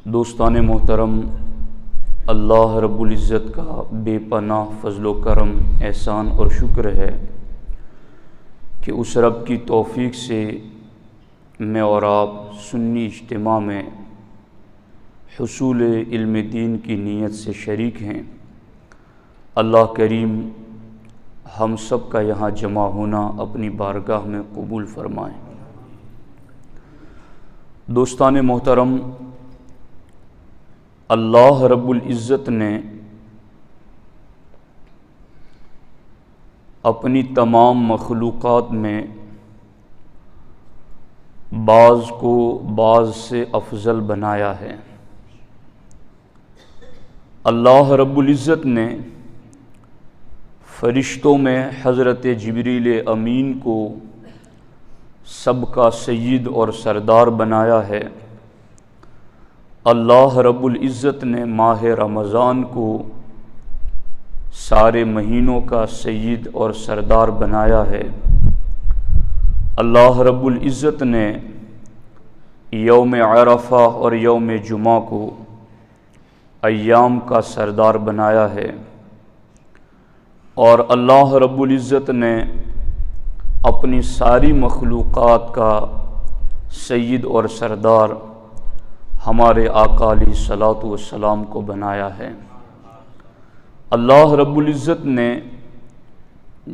دوستان محترم، اللہ رب العزت کا بے پناہ فضل و کرم، احسان اور شکر ہے کہ اس رب کی توفیق سے میں اور آپ سنی اجتماع میں حصول علم دین کی نیت سے شریک ہیں۔ اللہ کریم ہم سب کا یہاں جمع ہونا اپنی بارگاہ میں قبول فرمائیں۔ دوستان محترم، اللہ رب العزت نے اپنی تمام مخلوقات میں بعض کو بعض سے افضل بنایا ہے۔ اللہ رب العزت نے فرشتوں میں حضرت جبریل امین کو سب کا سید اور سردار بنایا ہے۔ اللہ رب العزت نے ماہ رمضان کو سارے مہینوں کا سید اور سردار بنایا ہے۔ اللہ رب العزت نے یوم عرفہ اور یوم جمعہ کو ایام کا سردار بنایا ہے، اور اللہ رب العزت نے اپنی ساری مخلوقات کا سید اور سردار ہمارے آقا علیہ الصلوۃ والسلام کو بنایا ہے۔ اللہ رب العزت نے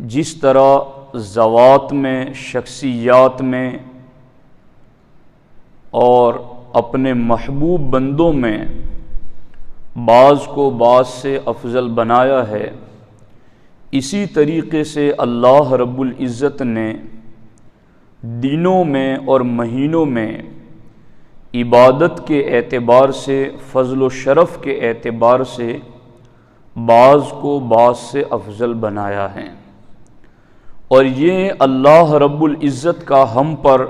جس طرح ذوات میں، شخصیات میں اور اپنے محبوب بندوں میں بعض کو بعض سے افضل بنایا ہے، اسی طریقے سے اللہ رب العزت نے دنوں میں اور مہینوں میں عبادت کے اعتبار سے، فضل و شرف کے اعتبار سے بعض کو بعض سے افضل بنایا ہے، اور یہ اللہ رب العزت کا ہم پر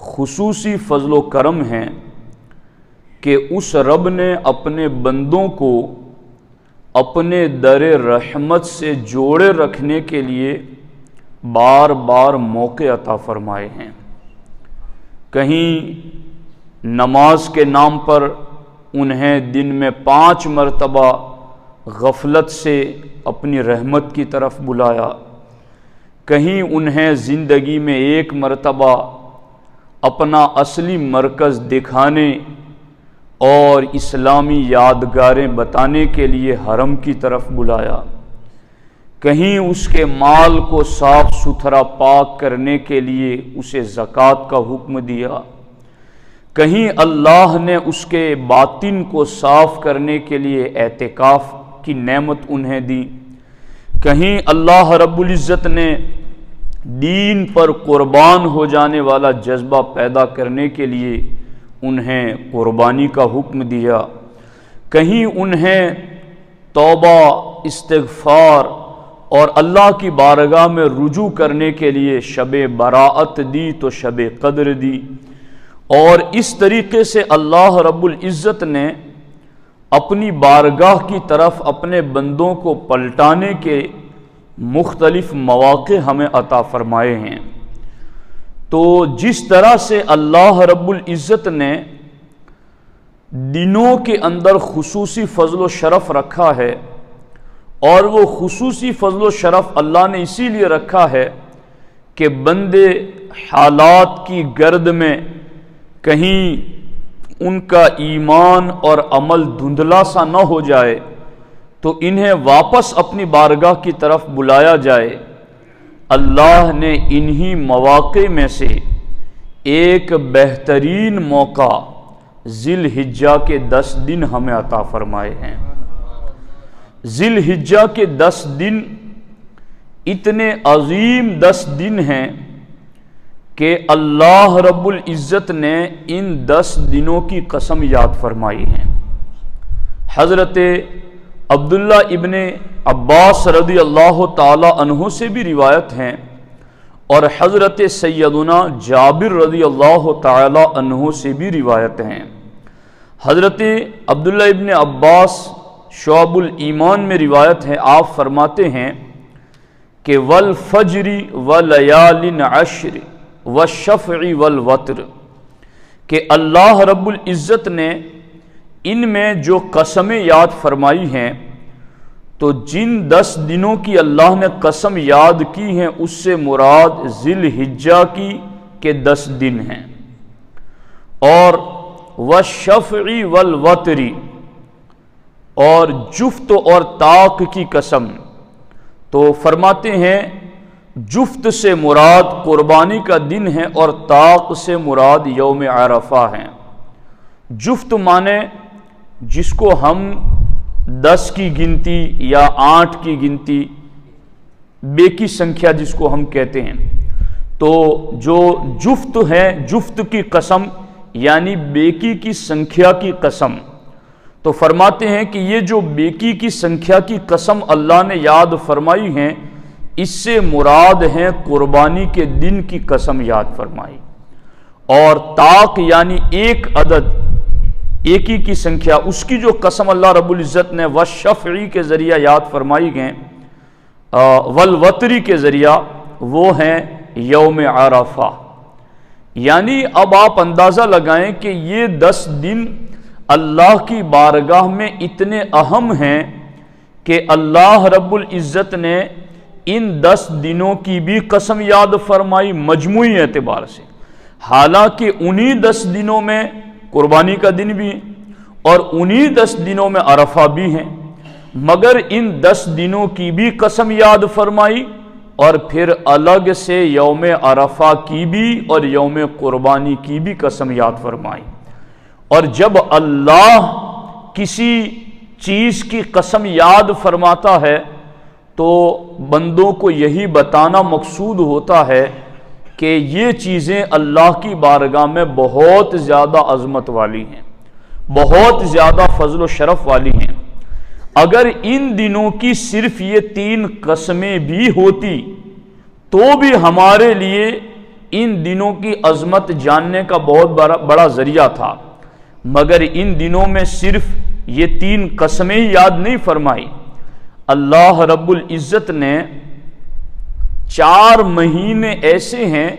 خصوصی فضل و کرم ہے کہ اس رب نے اپنے بندوں کو اپنے در رحمت سے جوڑے رکھنے کے لیے بار بار موقع عطا فرمائے ہیں۔ کہیں نماز کے نام پر انہیں دن میں 5 مرتبہ غفلت سے اپنی رحمت کی طرف بلایا، کہیں انہیں زندگی میں 1 مرتبہ اپنا اصلی مرکز دکھانے اور اسلامی یادگاریں بتانے کے لیے حرم کی طرف بلایا، کہیں اس کے مال کو صاف ستھرا پاک کرنے کے لیے اسے زکوٰۃ کا حکم دیا، کہیں اللہ نے اس کے باطن کو صاف کرنے کے لیے اعتکاف کی نعمت انہیں دی، کہیں اللہ رب العزت نے دین پر قربان ہو جانے والا جذبہ پیدا کرنے کے لیے انہیں قربانی کا حکم دیا، کہیں انہیں توبہ، استغفار اور اللہ کی بارگاہ میں رجوع کرنے کے لیے شب براءت دی تو شب قدر دی، اور اس طریقے سے اللہ رب العزت نے اپنی بارگاہ کی طرف اپنے بندوں کو پلٹانے کے مختلف مواقع ہمیں عطا فرمائے ہیں۔ تو جس طرح سے اللہ رب العزت نے دنوں کے اندر خصوصی فضل و شرف رکھا ہے، اور وہ خصوصی فضل و شرف اللہ نے اسی لیے رکھا ہے کہ بندے حالات کی گرد میں کہیں ان کا ایمان اور عمل دھندلا سا نہ ہو جائے تو انہیں واپس اپنی بارگاہ کی طرف بلایا جائے۔ اللہ نے انہی مواقع میں سے ایک بہترین موقع ذی الحجہ کے 10 دن ہمیں عطا فرمائے ہیں۔ ذی الحجہ کے 10 دن اتنے عظیم 10 دن ہیں کہ اللہ رب العزت نے ان 10 دنوں کی قسم یاد فرمائی ہے۔ حضرت عبداللہ ابن عباس رضی اللہ تعالی عنہ سے بھی روایت ہیں، اور حضرت سیدنا جابر رضی اللہ تعالی عنہ سے بھی روایت ہیں۔ حضرت عبداللہ ابن عباس شعب الایمان میں روایت ہے، آپ فرماتے ہیں کہ والفجر ولیال عشر والشفع والوتر، کہ اللہ رب العزت نے ان میں جو قسمیں یاد فرمائی ہیں تو جن 10 دنوں کی اللہ نے قسم یاد کی ہیں اس سے مراد ذی الحجہ کی کے 10 دن ہیں، اور والشفع والوتر اور جفت اور طاق کی قسم، تو فرماتے ہیں جفت سے مراد قربانی کا دن ہے اور طاق سے مراد یوم عرفہ ہے۔ جفت مانے جس کو ہم 10 کی گنتی یا 8 کی گنتی، بے کی سنکھیا جس کو ہم کہتے ہیں، تو جو جفت ہے، جفت کی قسم یعنی بیکی کی سنکھیا کی قسم، تو فرماتے ہیں کہ یہ جو بیکی کی سنکھیا کی قسم اللہ نے یاد فرمائی ہیں، اس سے مراد ہے قربانی کے دن کی قسم یاد فرمائی، اور طاق یعنی ایک عدد، ایکی کی سنکھیا، اس کی جو قسم اللہ رب العزت نے والشفعی کے ذریعہ یاد فرمائی گئے، والوتری کے ذریعہ، وہ ہیں یوم عرفہ۔ یعنی اب آپ اندازہ لگائیں کہ یہ 10 دن اللہ کی بارگاہ میں اتنے اہم ہیں کہ اللہ رب العزت نے ان 10 دنوں کی بھی قسم یاد فرمائی مجموعی اعتبار سے، حالانکہ انہی 10 دنوں میں قربانی کا دن بھی ہے اور انہی 10 دنوں میں عرفہ بھی ہیں، مگر ان 10 دنوں کی بھی قسم یاد فرمائی اور پھر الگ سے یوم عرفہ کی بھی اور یوم قربانی کی بھی قسم یاد فرمائی۔ اور جب اللہ کسی چیز کی قسم یاد فرماتا ہے تو بندوں کو یہی بتانا مقصود ہوتا ہے کہ یہ چیزیں اللہ کی بارگاہ میں بہت زیادہ عظمت والی ہیں، بہت زیادہ فضل و شرف والی ہیں۔ اگر ان دنوں کی صرف یہ 3 قسمیں بھی ہوتی تو بھی ہمارے لیے ان دنوں کی عظمت جاننے کا بہت بڑا ذریعہ تھا، مگر ان دنوں میں صرف یہ 3 قسمیں ہی یاد نہیں فرمائی، اللہ رب العزت نے 4 مہینے ایسے ہیں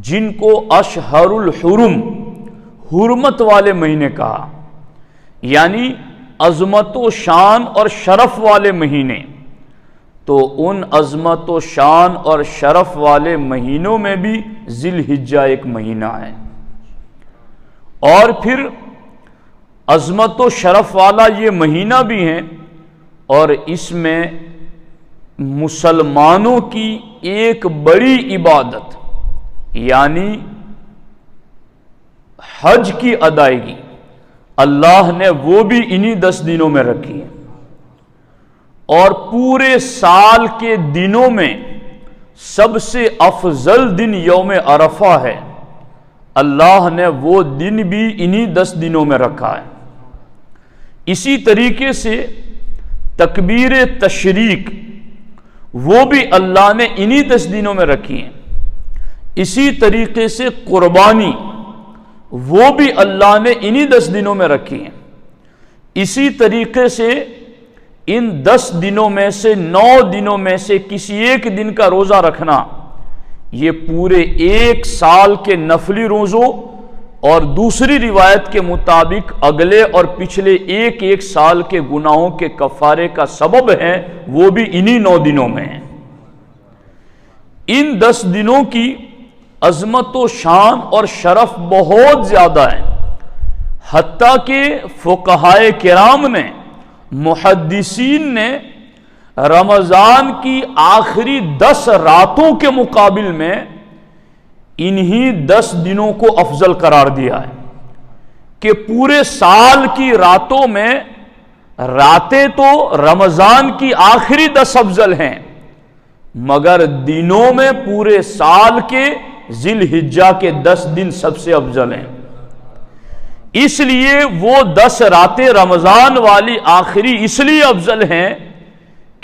جن کو اشہر الحرم، حرمت والے مہینے کہا، یعنی عظمت و شان اور شرف والے مہینے۔ تو ان عظمت و شان اور شرف والے مہینوں میں بھی ذی الحجہ ایک مہینہ ہے، اور پھر عظمت و شرف والا یہ مہینہ بھی ہے، اور اس میں مسلمانوں کی ایک بڑی عبادت یعنی حج کی ادائیگی اللہ نے وہ بھی انہی 10 دنوں میں رکھی ہے، اور پورے سال کے دنوں میں سب سے افضل دن یوم عرفہ ہے، اللہ نے وہ دن بھی انہی 10 دنوں میں رکھا ہے۔ اسی طریقے سے تکبیر تشریق وہ بھی اللہ نے انہی 10 دنوں میں رکھی ہیں۔ اسی طریقے سے قربانی وہ بھی اللہ نے انہی 10 دنوں میں رکھی ہیں۔ اسی طریقے سے ان 10 دنوں میں سے 9 دنوں میں سے کسی ایک دن کا روزہ رکھنا، یہ پورے 1 سال کے نفلی روزوں اور دوسری روایت کے مطابق اگلے اور پچھلے ایک سال کے گناہوں کے کفارے کا سبب ہے، وہ بھی انہی 9 دنوں میں ہیں۔ ان 10 دنوں کی عظمت و شان اور شرف بہت زیادہ ہے، حتیٰ کہ فقہائے کرام نے، محدثین نے رمضان کی آخری 10 راتوں کے مقابل میں انہی 10 دنوں کو افضل قرار دیا ہے کہ پورے سال کی راتوں میں راتیں تو رمضان کی آخری 10 افضل ہیں، مگر دنوں میں پورے سال کے ذی الحجہ کے 10 دن سب سے افضل ہیں۔ اس لیے وہ 10 راتیں رمضان والی آخری اس لیے افضل ہیں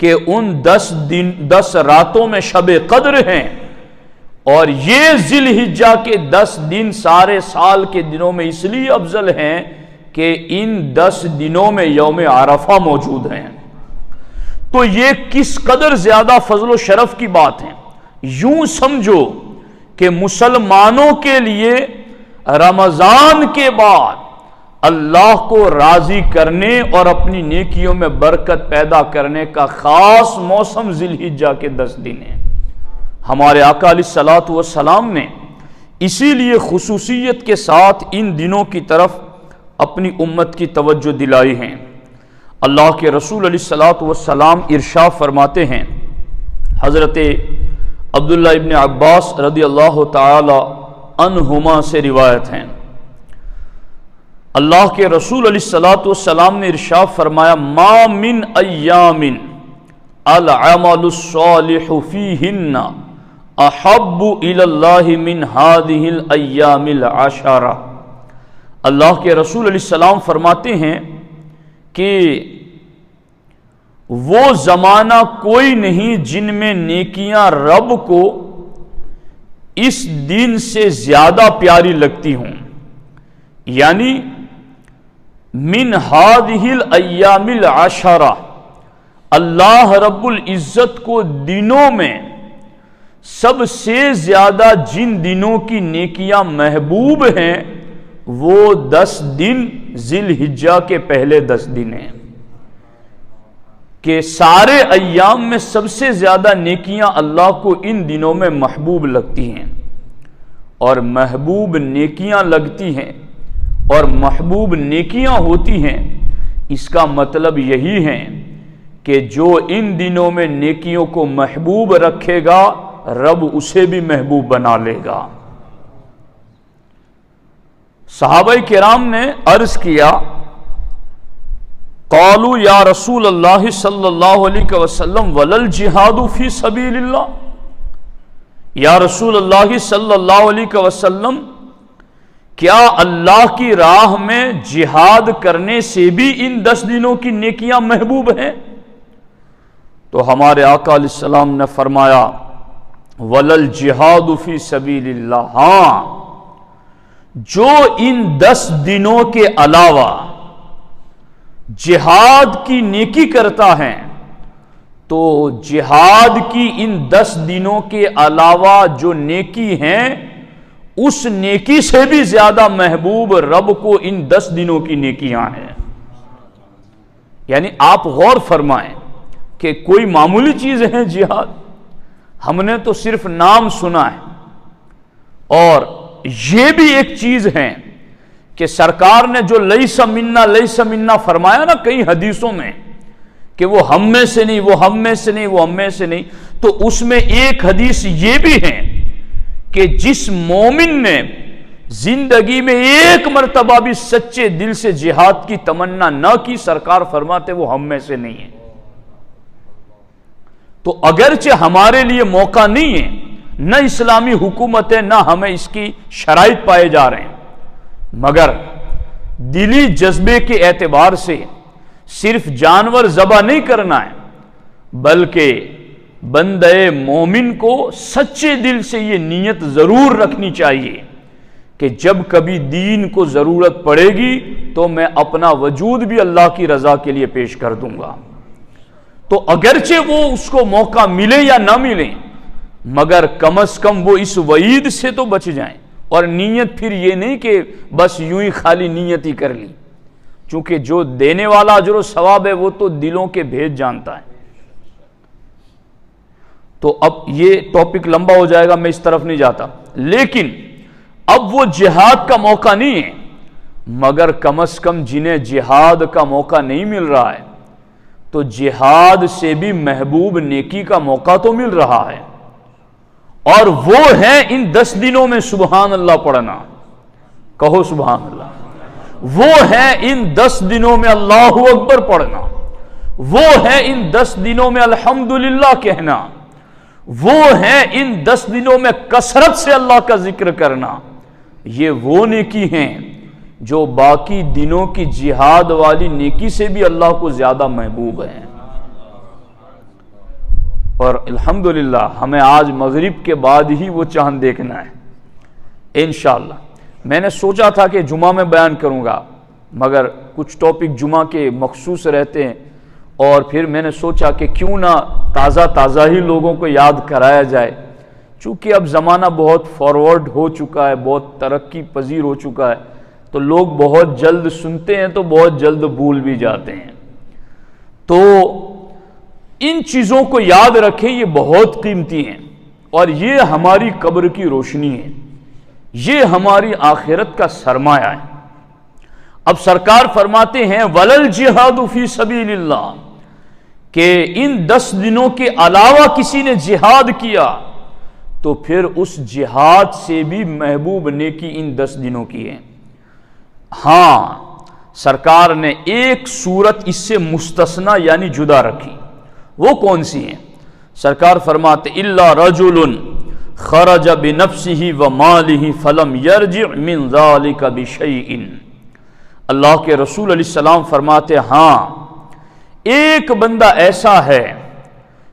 کہ ان 10 راتوں میں شب قدر ہیں، اور یہ ذی الحجہ کے 10 دن سارے سال کے دنوں میں اس لیے افضل ہیں کہ ان 10 دنوں میں یوم عرفہ موجود ہیں۔ تو یہ کس قدر زیادہ فضل و شرف کی بات ہے۔ یوں سمجھو کہ مسلمانوں کے لیے رمضان کے بعد اللہ کو راضی کرنے اور اپنی نیکیوں میں برکت پیدا کرنے کا خاص موسم ذی الحجہ کے 10 دن ہیں۔ ہمارے آقا علیہ الصلوۃ والسلام نے اسی لیے خصوصیت کے ساتھ ان دنوں کی طرف اپنی امت کی توجہ دلائی ہے۔ اللہ کے رسول علیہ الصلوۃ والسلام ارشاد فرماتے ہیں، حضرت عبداللہ ابن عباس رضی اللہ تعالی عنہما سے روایت ہیں، اللہ کے رسول علیہ الصلوۃ والسلام نے ارشاد فرمایا، ما من ایام العمل الصالح فیہن احب الی اللہ من ہذہ الایام العشرہ۔ اللہ کے رسول علیہ السلام فرماتے ہیں کہ وہ زمانہ کوئی نہیں جن میں نیکیاں رب کو اس دن سے زیادہ پیاری لگتی ہوں، یعنی من ہذہ الایام العشرہ، اللہ رب العزت کو دنوں میں سب سے زیادہ جن دنوں کی نیکیاں محبوب ہیں وہ 10 دن ذی الحجہ کے پہلے 10 دن ہیں، کہ سارے ایام میں سب سے زیادہ نیکیاں اللہ کو ان دنوں میں محبوب لگتی ہیں، اور محبوب نیکیاں لگتی ہیں اور محبوب نیکیاں ہوتی ہیں، اس کا مطلب یہی ہے کہ جو ان دنوں میں نیکیوں کو محبوب رکھے گا رب اسے بھی محبوب بنا لے گا۔ صحابہ کرام نے عرض کیا، قالوا یا رسول اللہ صلی اللہ علیہ وسلم ولل جہاد فی سبیل اللہ، یا رسول اللہ صلی اللہ علیہ وسلم کیا اللہ کی راہ میں جہاد کرنے سے بھی ان 10 دنوں کی نیکیاں محبوب ہیں؟ تو ہمارے آقا علیہ السلام نے فرمایا، ولل جہاد فی سبیل اللہ، ہاں جو ان 10 دنوں کے علاوہ جہاد کی نیکی کرتا ہے تو جہاد کی ان 10 دنوں کے علاوہ جو نیکی ہیں اس نیکی سے بھی زیادہ محبوب رب کو ان 10 دنوں کی نیکیاں ہیں۔ یعنی آپ غور فرمائیں کہ کوئی معمولی چیز ہے جہاد، ہم نے تو صرف نام سنا ہے، اور یہ بھی ایک چیز ہے کہ سرکار نے جو لیس منا فرمایا نا کئی حدیثوں میں کہ وہ ہم میں سے نہیں، وہ ہم میں سے نہیں، وہ ہم میں سے نہیں، تو اس میں ایک حدیث یہ بھی ہے کہ جس مومن نے زندگی میں ایک مرتبہ بھی سچے دل سے جہاد کی تمنا نہ کی، سرکار فرماتے وہ ہم میں سے نہیں ہے۔ تو اگرچہ ہمارے لیے موقع نہیں ہے، نہ اسلامی حکومت ہے، نہ ہمیں اس کی شرائط پائے جا رہے ہیں، مگر دلی جذبے کے اعتبار سے صرف جانور ذبح نہیں کرنا ہے، بلکہ بندے مومن کو سچے دل سے یہ نیت ضرور رکھنی چاہیے کہ جب کبھی دین کو ضرورت پڑے گی تو میں اپنا وجود بھی اللہ کی رضا کے لیے پیش کر دوں گا۔ تو اگرچہ وہ اس کو موقع ملے یا نہ ملے، مگر کم از کم وہ اس وعید سے تو بچ جائیں، اور نیت پھر یہ نہیں کہ بس یوں ہی خالی نیت ہی کر لی، چونکہ جو دینے والا اجر و ثواب ہے وہ تو دلوں کے بھید جانتا ہے۔ تو اب یہ ٹاپک لمبا ہو جائے گا، میں اس طرف نہیں جاتا، لیکن اب وہ جہاد کا موقع نہیں ہے، مگر کم از کم جنہیں جہاد کا موقع نہیں مل رہا ہے تو جہاد سے بھی محبوب نیکی کا موقع تو مل رہا ہے، اور وہ ہے ان 10 دنوں میں سبحان اللہ پڑھنا، کہو سبحان اللہ، وہ ہے ان 10 دنوں میں اللہ اکبر پڑھنا، وہ ہے ان 10 دنوں میں الحمدللہ کہنا، وہ ہے ان 10 دنوں میں کثرت سے اللہ کا ذکر کرنا۔ یہ وہ نیکی ہیں جو باقی دنوں کی جہاد والی نیکی سے بھی اللہ کو زیادہ محبوب ہیں۔ اور الحمدللہ ہمیں آج مغرب کے بعد ہی وہ چاند دیکھنا ہے انشاءاللہ۔ میں نے سوچا تھا کہ جمعہ میں بیان کروں گا، مگر کچھ ٹاپک جمعہ کے مخصوص رہتے ہیں، اور پھر میں نے سوچا کہ کیوں نہ تازہ ہی لوگوں کو یاد کرایا جائے، چونکہ اب زمانہ بہت فارورڈ ہو چکا ہے، بہت ترقی پذیر ہو چکا ہے، تو لوگ بہت جلد سنتے ہیں تو بہت جلد بھول بھی جاتے ہیں۔ تو ان چیزوں کو یاد رکھیں، یہ بہت قیمتی ہیں، اور یہ ہماری قبر کی روشنی ہے، یہ ہماری آخرت کا سرمایہ ہے۔ اب سرکار فرماتے ہیں وَلَلْ جِهَادُ فِي سَبِيلِ اللَّهِ، کہ ان 10 دنوں کے علاوہ کسی نے جہاد کیا تو پھر اس جہاد سے بھی محبوب نیکی ان 10 دنوں کی ہے۔ ہاں، سرکار نے ایک صورت اس سے مستثنا یعنی جدا رکھی، وہ کون سی ہیں؟ سرکار فرماتے اِلَّا رَجُلٌ خَرَجَ بِنَفْسِهِ وَمَالِهِ فَلَمْ يَرْجِعْ مِنْ ذَلِكَ بِشَيْءٍ۔ اللہ کے رسول علیہ السلام فرماتے ہاں، ایک بندہ ایسا ہے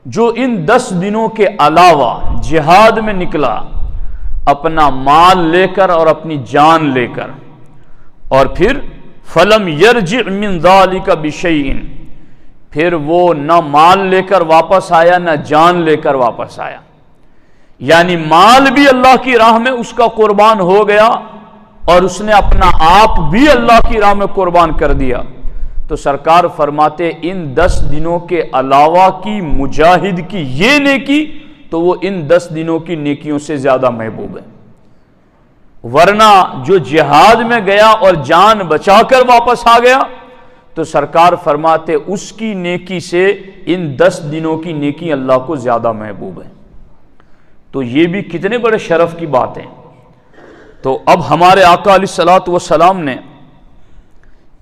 جو ان 10 دنوں کے علاوہ جہاد میں نکلا اپنا مال لے کر اور اپنی جان لے کر، اور پھر فلم یرجع من ذالک بشیء، پھر وہ نہ مال لے کر واپس آیا نہ جان لے کر واپس آیا، یعنی مال بھی اللہ کی راہ میں اس کا قربان ہو گیا اور اس نے اپنا آپ بھی اللہ کی راہ میں قربان کر دیا، تو سرکار فرماتے ان 10 دنوں کے علاوہ کی مجاہد کی یہ نیکی تو وہ ان 10 دنوں کی نیکیوں سے زیادہ محبوب ہے۔ ورنہ جو جہاد میں گیا اور جان بچا کر واپس آ گیا تو سرکار فرماتے اس کی نیکی سے ان 10 دنوں کی نیکی اللہ کو زیادہ محبوب ہے۔ تو یہ بھی کتنے بڑے شرف کی بات ہے۔ تو اب ہمارے آقا علیہ الصلوۃ والسلام نے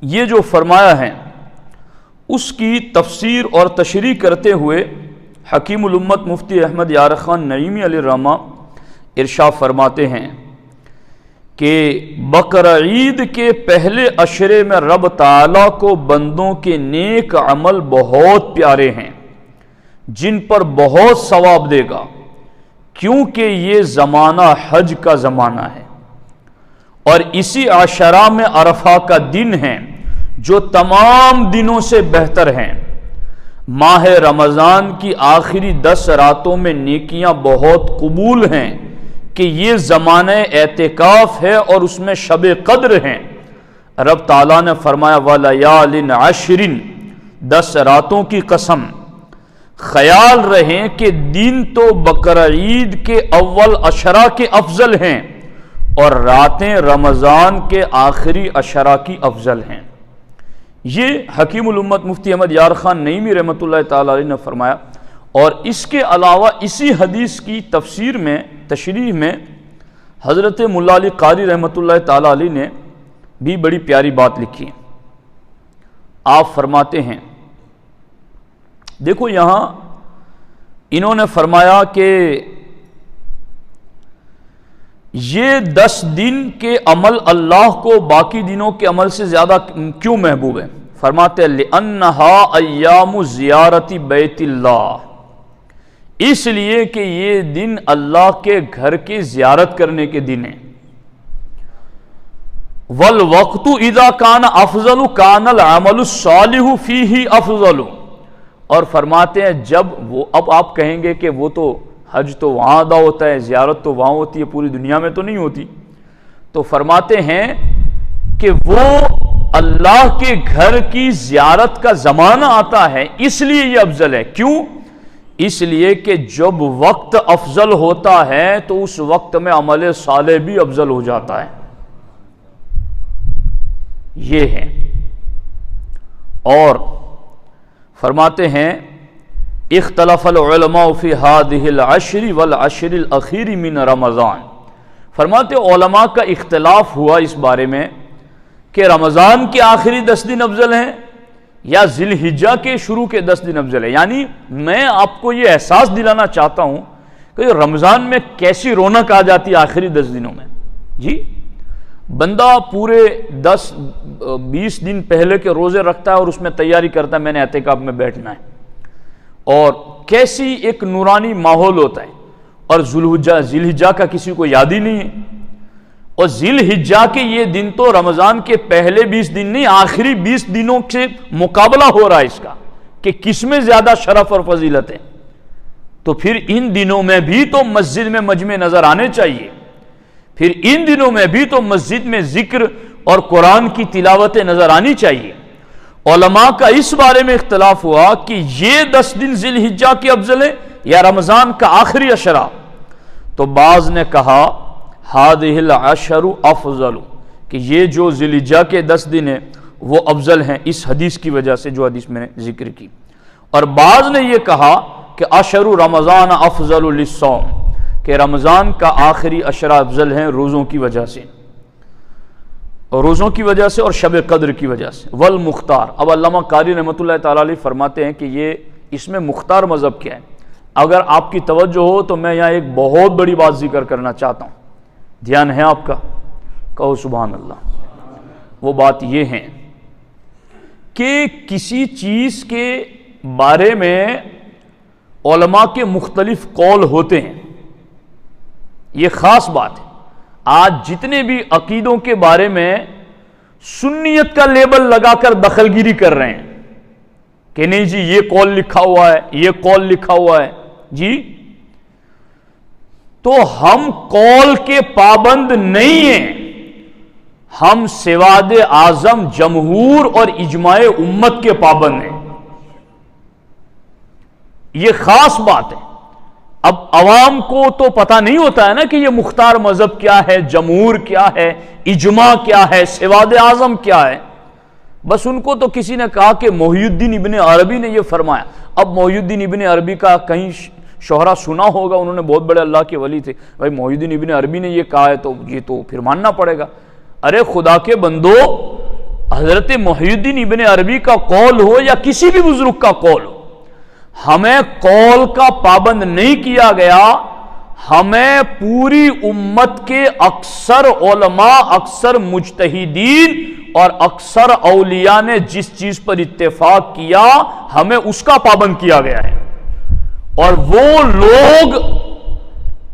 یہ جو فرمایا ہے اس کی تفسیر اور تشریح کرتے ہوئے حکیم الامت مفتی احمد یار خان نعیمی علیہ الرحمہ ارشاد فرماتے ہیں کہ بقرعید کے پہلے عشرے میں رب تعالیٰ کو بندوں کے نیک عمل بہت پیارے ہیں جن پر بہت ثواب دے گا، کیونکہ یہ زمانہ حج کا زمانہ ہے، اور اسی عشرہ میں عرفہ کا دن ہے جو تمام دنوں سے بہتر ہیں۔ ماہ رمضان کی آخری 10 راتوں میں نیکیاں بہت قبول ہیں کہ یہ زمانہ اعتکاف ہے اور اس میں شب قدر ہیں۔ رب تعالیٰ نے فرمایا وَلَيَالٍ عَشْرٍ، 10 راتوں کی قسم، خیال رہیں کہ دن تو بقرعید کے اول عشرہ کے افضل ہیں اور راتیں رمضان کے آخری عشرہ کی افضل ہیں۔ یہ حکیم الامت مفتی احمد یار خان نعیمی رحمۃ اللہ تعالی علیہ نے فرمایا، اور اس کے علاوہ اسی حدیث کی تفسیر میں تشریح میں حضرت مولا علی قاری رحمۃ اللہ تعالی علیہ نے بھی بڑی پیاری بات لکھی ہے۔ آپ فرماتے ہیں، دیکھو یہاں انہوں نے فرمایا کہ یہ 10 دن کے عمل اللہ کو باقی دنوں کے عمل سے زیادہ کیوں محبوب ہے؟ فرماتے ہیں لِأَنَّهَا أَيَّامُ زِيَارَةِ بَيْتِ اللَّهِ، اس لیے کہ یہ دن اللہ کے گھر کی زیارت کرنے کے دن ہیں۔ وَالْوَقْتُ إِذَا كَانَ أَفْضَلُ كَانَ الْعَمَلُ الصَّالِحُ فِيهِ أَفْضَلُ، اور فرماتے ہیں جب وہ، اب آپ کہیں گے کہ وہ تو حج تو وہاں ادا ہوتا ہے، زیارت تو وہاں ہوتی ہے، پوری دنیا میں تو نہیں ہوتی، تو فرماتے ہیں کہ وہ اللہ کے گھر کی زیارت کا زمانہ آتا ہے اس لیے یہ افضل ہے۔ کیوں؟ اس لیے کہ جب وقت افضل ہوتا ہے تو اس وقت میں عمل صالح بھی افضل ہو جاتا ہے، یہ ہے۔ اور فرماتے ہیں اختلف العلماء فی هذه العشر والعشر الاخیر من رمضان، فرماتے علماء کا اختلاف ہوا اس بارے میں کہ رمضان کے آخری 10 دن افضل ہیں یا ذی الحجہ کے شروع کے 10 دن افضل ہیں۔ یعنی میں آپ کو یہ احساس دلانا چاہتا ہوں کہ رمضان میں کیسی رونق آ جاتی ہے آخری 10 دنوں میں۔ جی بندہ پورے 10-20 دن پہلے کے روزے رکھتا ہے اور اس میں تیاری کرتا ہے میں نے اعتکاف میں بیٹھنا ہے، اور کیسی ایک نورانی ماحول ہوتا ہے، اور ذی الحجہ کا کسی کو یاد ہی نہیں ہے، اور ذی الحجہ کے یہ دن تو رمضان کے پہلے 20 دن نہیں، آخری 20 دنوں سے مقابلہ ہو رہا ہے اس کا کہ کس میں زیادہ شرف اور فضیلت ہے۔ تو پھر ان دنوں میں بھی تو مسجد میں مجمع نظر آنے چاہیے، پھر ان دنوں میں بھی تو مسجد میں ذکر اور قرآن کی تلاوتیں نظر آنی چاہیے۔ علماء کا اس بارے میں اختلاف ہوا کہ یہ 10 دن ذی الحجہ کے افضل ہے یا رمضان کا آخری عشرہ، تو بعض نے کہا ہذہ العشر افضل، کہ یہ جو ذی الحجہ کے 10 دن ہیں وہ افضل ہیں اس حدیث کی وجہ سے جو حدیث میں نے ذکر کی، اور بعض نے یہ کہا کہ عشر رمضان افضل للصوم، کہ رمضان کا آخری عشرہ افضل ہیں روزوں کی وجہ سے، اور روزوں کی وجہ سے اور شب قدر کی وجہ سے۔ والمختار، اب علامہ قاری رحمۃ اللہ تعالی علیہ فرماتے ہیں کہ یہ اس میں مختار مذہب کیا ہے۔ اگر آپ کی توجہ ہو تو میں یہاں ایک بہت بڑی بات ذکر کرنا چاہتا ہوں، دھیان ہے آپ کا؟ کہو سبحان اللہ۔ وہ بات یہ ہے کہ کسی چیز کے بارے میں علماء کے مختلف قول ہوتے ہیں، یہ خاص بات ہے۔ آج جتنے بھی عقیدوں کے بارے میں سنیت کا لیبل لگا کر دخل گیری کر رہے ہیں کہ نہیں جی یہ قول لکھا ہوا ہے، یہ قول لکھا ہوا ہے جی، تو ہم قول کے پابند نہیں ہیں، ہم سواد اعظم جمہور اور اجماع امت کے پابند ہیں۔ یہ خاص بات ہے۔ اب عوام کو تو پتہ نہیں ہوتا ہے نا کہ یہ مختار مذہب کیا ہے، جمہور کیا ہے، اجماع کیا ہے، سواد اعظم کیا ہے۔ بس ان کو تو کسی نے کہا کہ محی الدین ابن عربی نے یہ فرمایا۔ اب محی الدین ابن عربی کا کہیں شہرہ سنا ہوگا، انہوں نے بہت بڑے اللہ کے ولی تھے، بھائی محی الدین ابن عربی نے یہ کہا ہے تو یہ تو پھر ماننا پڑے گا۔ ارے خدا کے بندو، حضرت محی الدین ابن عربی کا قول ہو یا کسی بھی بزرگ کا قول ہو، ہمیں قول کا پابند نہیں کیا گیا، ہمیں پوری امت کے اکثر علماء، اکثر مجتہدین اور اکثر اولیاء نے جس چیز پر اتفاق کیا ہمیں اس کا پابند کیا گیا ہے۔ اور وہ لوگ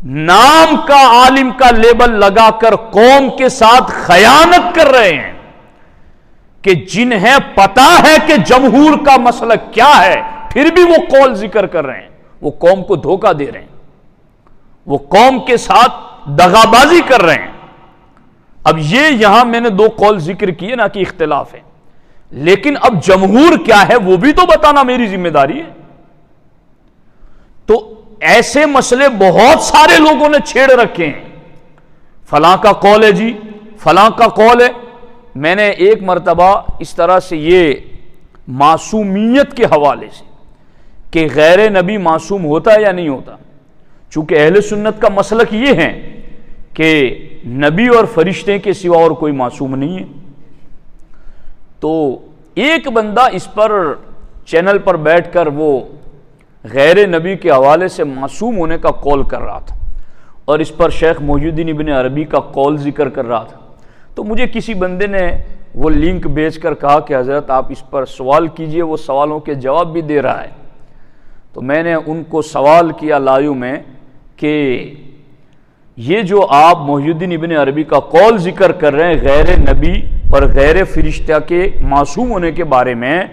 نام کا عالم کا لیبل لگا کر قوم کے ساتھ خیانت کر رہے ہیں کہ جنہیں پتا ہے کہ جمہور کا مسلک کیا ہے پھر بھی وہ قول ذکر کر رہے ہیں، وہ قوم کو دھوکہ دے رہے ہیں، وہ قوم کے ساتھ دغابازی کر رہے ہیں۔ اب یہ یہاں میں نے 2 قول ذکر کیے نا کہ اختلاف ہے، لیکن اب جمہور کیا ہے وہ بھی تو بتانا میری ذمہ داری ہے۔ تو ایسے مسئلے بہت سارے لوگوں نے چھیڑ رکھے ہیں، فلاں کا قول ہے جی، فلاں کا قول ہے۔ میں نے ایک مرتبہ اس طرح سے یہ معصومیت کے حوالے سے کہ غیر نبی معصوم ہوتا ہے یا نہیں ہوتا، چونکہ اہل سنت کا مسلک یہ ہے کہ نبی اور فرشتے کے سوا اور کوئی معصوم نہیں ہے، تو ایک بندہ اس پر چینل پر بیٹھ کر وہ غیر نبی کے حوالے سے معصوم ہونے کا قول کر رہا تھا، اور اس پر شیخ محی الدین ابن عربی کا قول ذکر کر رہا تھا۔ تو مجھے کسی بندے نے وہ لنک بھیج کر کہا کہ حضرت آپ اس پر سوال کیجئے، وہ سوالوں کے جواب بھی دے رہا ہے۔ تو میں نے ان کو سوال کیا لائیو میں کہ یہ جو آپ محی الدین ابن عربی کا قول ذکر کر رہے ہیں غیر نبی اور غیر فرشتہ کے معصوم ہونے کے بارے میں،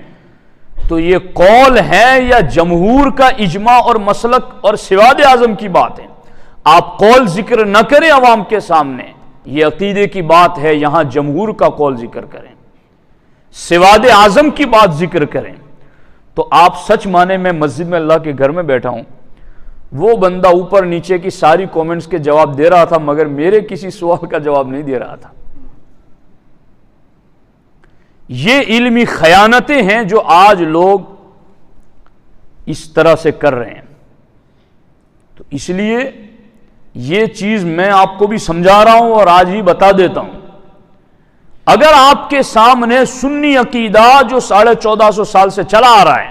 تو یہ قول ہے یا جمہور کا اجماع اور مسلک اور سواد اعظم کی بات ہے؟ آپ قول ذکر نہ کریں عوام کے سامنے، یہ عقیدے کی بات ہے، یہاں جمہور کا قول ذکر کریں، سواد اعظم کی بات ذکر کریں۔ تو آپ سچ مانے میں مسجد میں اللہ کے گھر میں بیٹھا ہوں، وہ بندہ اوپر نیچے کی ساری کومنٹس کے جواب دے رہا تھا مگر میرے کسی سوال کا جواب نہیں دے رہا تھا۔ یہ علمی خیانتیں ہیں جو آج لوگ اس طرح سے کر رہے ہیں۔ تو اس لیے یہ چیز میں آپ کو بھی سمجھا رہا ہوں اور آج ہی بتا دیتا ہوں، اگر آپ کے سامنے سنی عقیدہ جو 1450 سال سے چلا آ رہا ہے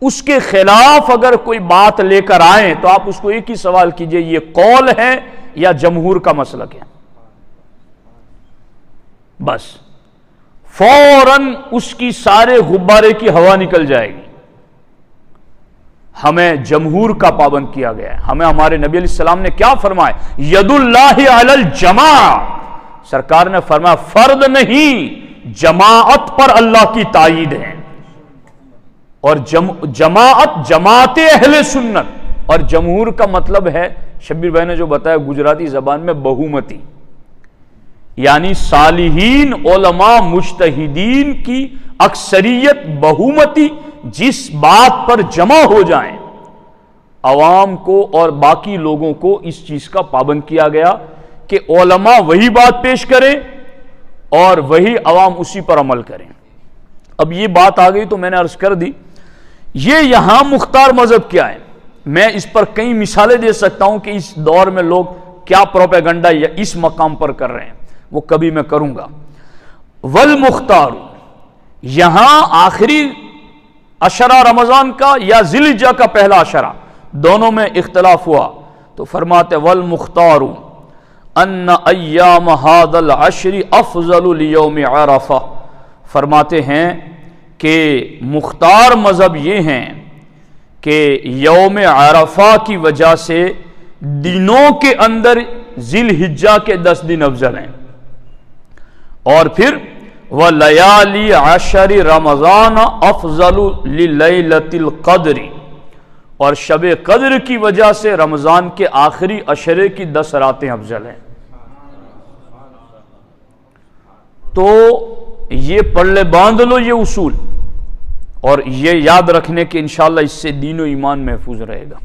اس کے خلاف اگر کوئی بات لے کر آئیں تو آپ اس کو ایک ہی سوال کیجئے، یہ قول ہے یا جمہور کا مسلک ہے؟ بس فوراً اس کی سارے غبارے کی ہوا نکل جائے گی۔ ہمیں جمہور کا پابند کیا گیا ہے، ہمیں ہمارے نبی علیہ السلام نے کیا فرمایا؟ ید اللہ علی الجماع، سرکار نے فرمایا فرد نہیں جماعت پر اللہ کی تائید ہے، اور جماعت اہل سنت، اور جمہور کا مطلب ہے شبیر بھائی نے جو بتایا گجراتی زبان میں بہومتی، یعنی صالحین علماء مجتہدین کی اکثریت بہومتی جس بات پر جمع ہو جائیں، عوام کو اور باقی لوگوں کو اس چیز کا پابند کیا گیا کہ علماء وہی بات پیش کریں اور وہی عوام اسی پر عمل کریں۔ اب یہ بات آ گئی تو میں نے عرض کر دی، یہ یہاں مختار مذہب کیا ہے؟ میں اس پر کئی مثالیں دے سکتا ہوں کہ اس دور میں لوگ کیا پروپیگنڈا یا اس مقام پر کر رہے ہیں، وہ کبھی میں کروں گا۔ والمختار، یہاں آخری عشرہ رمضان کا یا ذی الحجہ کا پہلا عشرہ، دونوں میں اختلاف ہوا، تو فرماتے والمختار ان ایام ھذا العشر افضل لیوم عرفہ، فرماتے ہیں کہ مختار مذہب یہ ہیں کہ یوم عرفہ کی وجہ سے دنوں کے اندر ذی الحجہ کے 10 دن افضل ہیں، اور پھر وَلَيَالِي عَشَرِ رَمَضَانَ أَفْضَلُ لِلَيْلَةِ الْقَدْرِ، اور شب قدر کی وجہ سے رمضان کے آخری عشرے کی 10 راتیں افضل ہیں۔ تو یہ پڑھ لے، باندھ لو یہ اصول، اور یہ یاد رکھنے کہ انشاءاللہ اس سے دین و ایمان محفوظ رہے گا۔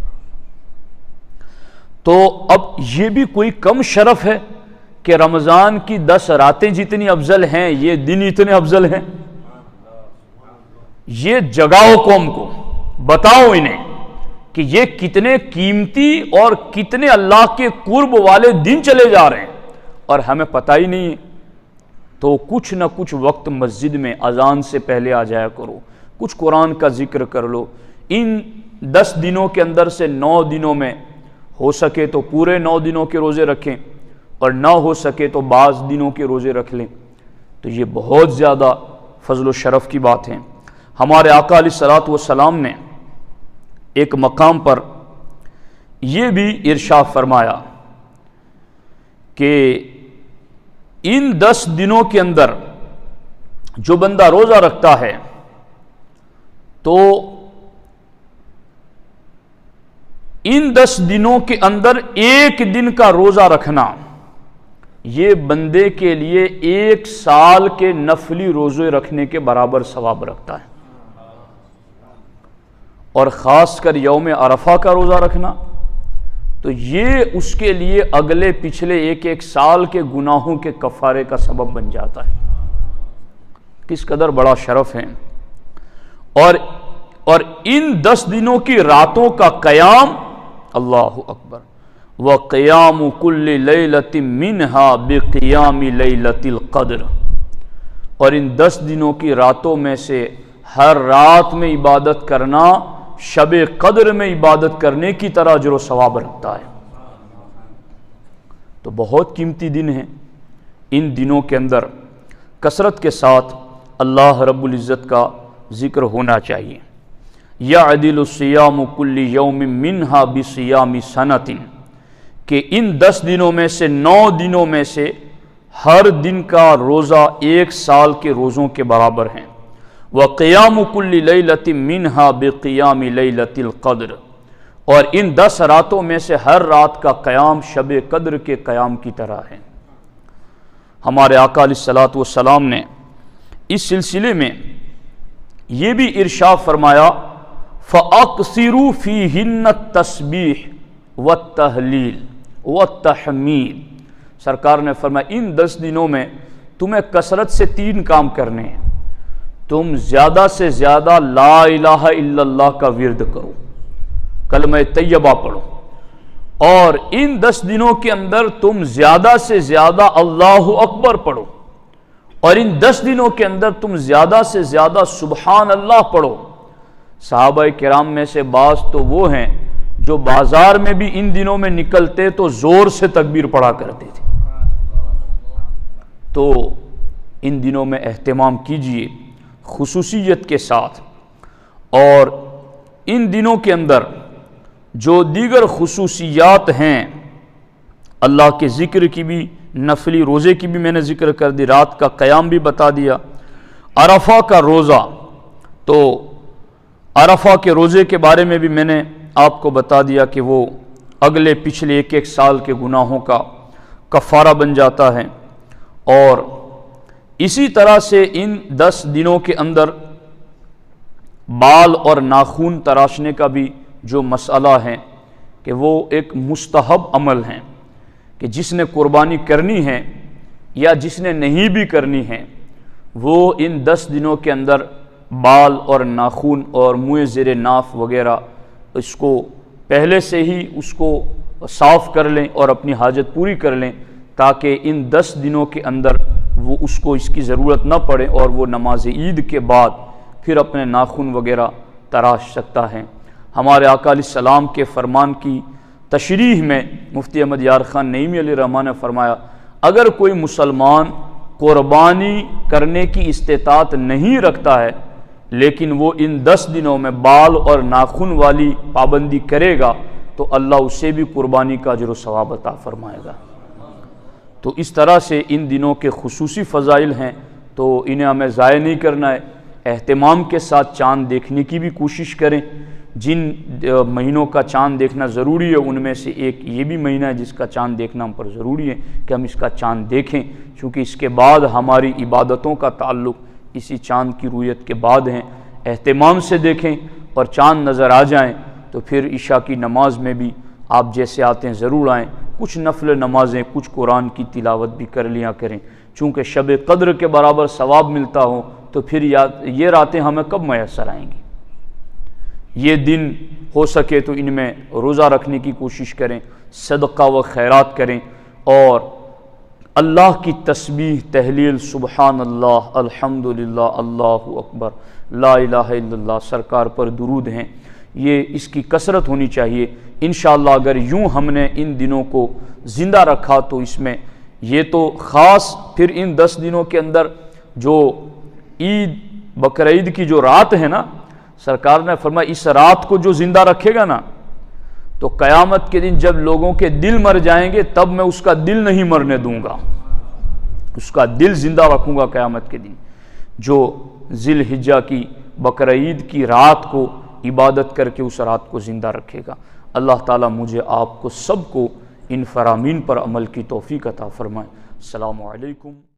تو اب یہ بھی کوئی کم شرف ہے کہ رمضان کی 10 راتیں جتنی افضل ہیں یہ دن اتنے افضل ہیں؟ یہ جگاؤ قوم کو، بتاؤ انہیں کہ یہ کتنے قیمتی اور کتنے اللہ کے قرب والے دن چلے جا رہے ہیں اور ہمیں پتہ ہی نہیں ہے۔ تو کچھ نہ کچھ وقت مسجد میں اذان سے پہلے آ جایا کرو، کچھ قرآن کا ذکر کر لو۔ ان 10 دنوں کے اندر سے 9 دنوں میں ہو سکے تو پورے 9 دنوں کے روزے رکھیں، اور نہ ہو سکے تو بعض دنوں کے روزے رکھ لیں، تو یہ بہت زیادہ فضل و شرف کی بات ہے۔ ہمارے آقا علیہ الصلوۃ والسلام نے ایک مقام پر یہ بھی ارشاد فرمایا کہ ان 10 دنوں کے اندر جو بندہ روزہ رکھتا ہے تو ان 10 دنوں کے اندر ایک دن کا روزہ رکھنا یہ بندے کے لیے 1 سال کے نفلی روزے رکھنے کے برابر ثواب رکھتا ہے، اور خاص کر یوم عرفہ کا روزہ رکھنا تو یہ اس کے لیے اگلے پچھلے 1 سال کے گناہوں کے کفارے کا سبب بن جاتا ہے۔ کس قدر بڑا شرف ہے۔ اور ان 10 دنوں کی راتوں کا قیام، اللہ اکبر، وَقِيَامُ كُلِّ لَيْلَةٍ مِّنْهَا بِقِيَامِ لَيْلَةِ الْقَدْرِ، اور ان 10 دنوں کی راتوں میں سے ہر رات میں عبادت کرنا شب قدر میں عبادت کرنے کی طرح اجر و ثواب رکھتا ہے۔ تو بہت قیمتی دن ہیں، ان دنوں کے اندر کثرت کے ساتھ اللہ رب العزت کا ذکر ہونا چاہیے۔ یعدل الصیام کل یوم منہا بصیام سنۃ، کہ ان 10 دنوں میں سے 9 دنوں میں سے ہر دن کا روزہ 1 سال کے روزوں کے برابر ہیں۔ وقیام کل لیلۃ منہا بقیام لیلۃ القدر، اور ان 10 راتوں میں سے ہر رات کا قیام شب قدر کے قیام کی طرح ہے۔ ہمارے آقا علیہ الصلوۃ والسلام نے اس سلسلے میں یہ بھی ارشاد فرمایا فَأَقْصِرُوا فِيهِنَّ التَّسْبِيحَ وَالتَّهْلِيلَ وَالتَّحْمِيدَ، سرکار نے فرمایا ان 10 دنوں میں تمہیں کثرت سے 3 کام کرنے ہیں۔ تم زیادہ سے زیادہ لا الہ الا اللہ کا ورد کرو، کلمہ طیبہ پڑھو، اور ان 10 دنوں کے اندر تم زیادہ سے زیادہ اللہ اکبر پڑھو، اور ان 10 دنوں کے اندر تم زیادہ سے زیادہ سبحان اللہ پڑھو۔ صحابہ کرام میں سے بعض تو وہ ہیں جو بازار میں بھی ان دنوں میں نکلتے تو زور سے تکبیر پڑھا کرتے تھے۔ تو ان دنوں میں اہتمام کیجئے خصوصیت کے ساتھ، اور ان دنوں کے اندر جو دیگر خصوصیات ہیں اللہ کے ذکر کی بھی، نفلی روزے کی بھی میں نے ذکر کر دی، رات کا قیام بھی بتا دیا۔ عرفہ کا روزہ، تو عرفہ کے روزے کے بارے میں بھی میں نے آپ کو بتا دیا کہ وہ اگلے پچھلے 1 سال کے گناہوں کا کفارہ بن جاتا ہے، اور اسی طرح سے ان 10 دنوں کے اندر بال اور ناخن تراشنے کا بھی جو مسئلہ ہے کہ وہ ایک مستحب عمل ہے کہ جس نے قربانی کرنی ہے یا جس نے نہیں بھی کرنی ہے وہ ان 10 دنوں کے اندر بال اور ناخن اور منہ زیر ناف وغیرہ اس کو پہلے سے ہی اس کو صاف کر لیں اور اپنی حاجت پوری کر لیں تاکہ ان 10 دنوں کے اندر وہ اس کو اس کی ضرورت نہ پڑے اور وہ نماز عید کے بعد پھر اپنے ناخن وغیرہ تراش سکتا ہے۔ ہمارے آقا علیہ السلام کے فرمان کی تشریح میں مفتی احمد یار خان نعیمی علیہ الرحمٰن نے فرمایا اگر کوئی مسلمان قربانی کرنے کی استطاعت نہیں رکھتا ہے لیکن وہ ان 10 دنوں میں بال اور ناخن والی پابندی کرے گا تو اللہ اسے بھی قربانی کا اجر و ثواب عطا فرمائے گا۔ تو اس طرح سے ان دنوں کے خصوصی فضائل ہیں تو انہیں ہمیں ضائع نہیں کرنا ہے، اہتمام کے ساتھ چاند دیکھنے کی بھی کوشش کریں۔ جن مہینوں کا چاند دیکھنا ضروری ہے ان میں سے ایک یہ بھی مہینہ ہے جس کا چاند دیکھنا ہم پر ضروری ہے کہ ہم اس کا چاند دیکھیں، چونکہ اس کے بعد ہماری عبادتوں کا تعلق اسی چاند کی رؤیت کے بعد ہیں۔ اہتمام سے دیکھیں اور چاند نظر آ جائیں تو پھر عشاء کی نماز میں بھی آپ جیسے آتے ہیں ضرور آئیں، کچھ نفل نمازیں کچھ قرآن کی تلاوت بھی کر لیا کریں، چونکہ شب قدر کے برابر ثواب ملتا ہو تو پھر یہ راتیں ہمیں کب میسر آئیں گی۔ یہ دن ہو سکے تو ان میں روزہ رکھنے کی کوشش کریں، صدقہ و خیرات کریں اور اللہ کی تسبیح تہلیل سبحان اللہ الحمدللہ اللہ اکبر لا الہ الا اللہ سرکار پر درود ہیں، یہ اس کی کثرت ہونی چاہیے۔ انشاءاللہ اگر یوں ہم نے ان دنوں کو زندہ رکھا تو اس میں یہ تو خاص پھر ان 10 دنوں کے اندر جو عید بقرعید کی جو رات ہے نا، سرکار نے فرمایا اس رات کو جو زندہ رکھے گا نا تو قیامت کے دن جب لوگوں کے دل مر جائیں گے تب میں اس کا دل نہیں مرنے دوں گا، اس کا دل زندہ رکھوں گا قیامت کے دن۔ جو ذی الحجہ کی بقرعید کی رات کو عبادت کر کے اس رات کو زندہ رکھے گا۔ اللہ تعالیٰ مجھے آپ کو سب کو ان فرامین پر عمل کی توفیق عطا فرمائے۔ السلام علیکم۔